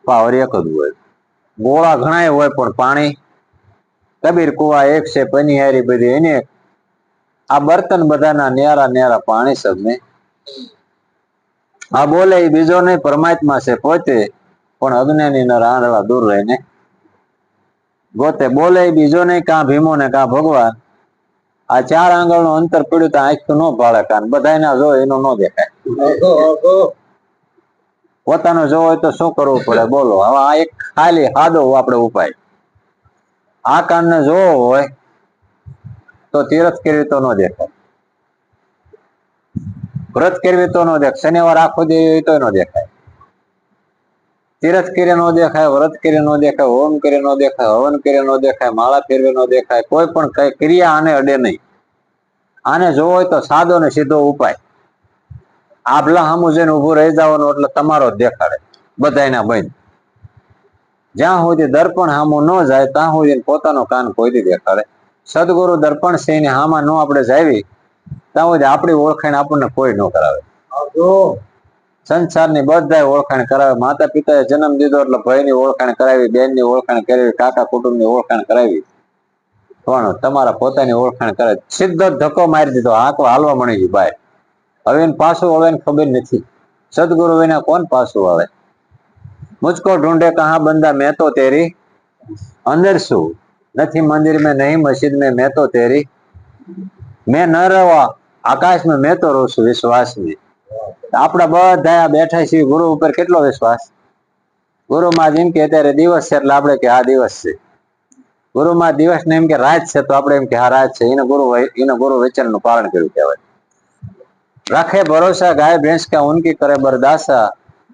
Power એક જ હોય, ગોળા ઘણાય હોય પણ પાણી કબીર કુવા એક છે, પનિહારી બધી એને આ બર્તન બધાના ન્યારા ન્યારા પાણી સબને આ બોલે એ બીજો નહીં, પરમાત્મા છે પોતે, પણ અજ્ઞાની ના રાંડવા દૂર રહીને ગોતે. બોલે એ બીજો નહીં, કાં ભીમો ને કાં ભગવાન. આ 4 આંગળનું અંતર પડ્યું તો આંખ તો ન ભાળે, કાન બધાયના જો એનો ન દેખાય. પોતાનો જો હોય તો શું કરવું પડે બોલો. હવે આ એક ખાલી સાદો આપણે ઉપાય, આ કાનને જોવો હોય તો તીરથ કરવી તો ન દેખાય, વ્રત કરવી તો ન દેખાય, શનિવાર આખો દેવી હોય તો ન દેખાય, તીરથ કરે ન દેખાય, વ્રત કરે ન દેખાય, હોમ કરે ન દેખાય, હવન કરે ન દેખાય, માળા ફેરવે ન દેખાય, કોઈ પણ કઈ ક્રિયા આને અડે નહીં. આને જોવો હોય તો સાદો ને સીધો ઉપાય, આભલા સામું જઈને ઉભું રહી જવાનું, એટલે તમારો જ દેખાડે બધાયના બંધ. જ્યાં સુધી દર્પણ સામું ન જાય ત્યાં સુધી પોતાનો કાન કોઈ દેખાડે. સદગુરુ દર્પણ સિંહ ને હામાં નો આપણે જાવી ત્યાં સુધી આપણી ઓળખાણ આપણને કોઈ ન કરાવે. સંસારની બધા ઓળખાણ કરાવે. માતા પિતાએ જન્મ દીધો એટલે ભાઈની ઓળખાણ કરાવી, બેનની ઓળખાણ કરાવી, કાકા કુટુંબની ઓળખાણ કરાવી, પણ તમારા પોતાની ઓળખાણ કરે સીધો ધક્કો મારી દીધો, આંકો હાલવા મળી ગયું ભાઈ. હવે પાછું હવે ખબર નથી, સદગુરુ વિના કોણ પાછું આવે. મુझको ढूंढे कहाँ बंदा मैं तो तेरी अंदर છું, નથી મંદિર में नहीं मस्जिद में मैं तो तेरी, मैं न रहा आकाश में मैं तो રહું છું વિશ્વાસ में. આપણા બધા બેઠા છીએ ગુરુ ઉપર કેટલો વિશ્વાસ. ગુરુમાં જેમ કે અત્યારે દિવસ છે એટલે આપણે કે આ દિવસ છે, ગુરુમાં દિવસ ને એમ કે રાત છે તો આપણે એમ કે હા રાત છે. એને ગુરુ વચન નું પાલન કર્યું કહેવાય. રાખે ભરોસા ગાય ભેંસ કા ઉનકી કરે બરદાસા,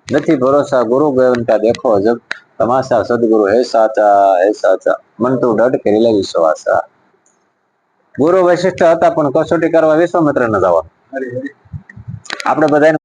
નથી ભરોસા ગુરુ ગોવિંદ કા દેખો જબ તમાશા, સદગુરુ હે સાચા મન તું ડટ કરી લે વિશ્વાસા. ગુરુ વશિષ્ઠ હતા પણ કસોટી કરવા વિશ્વામિત્ર ન જવા. આપણે બધા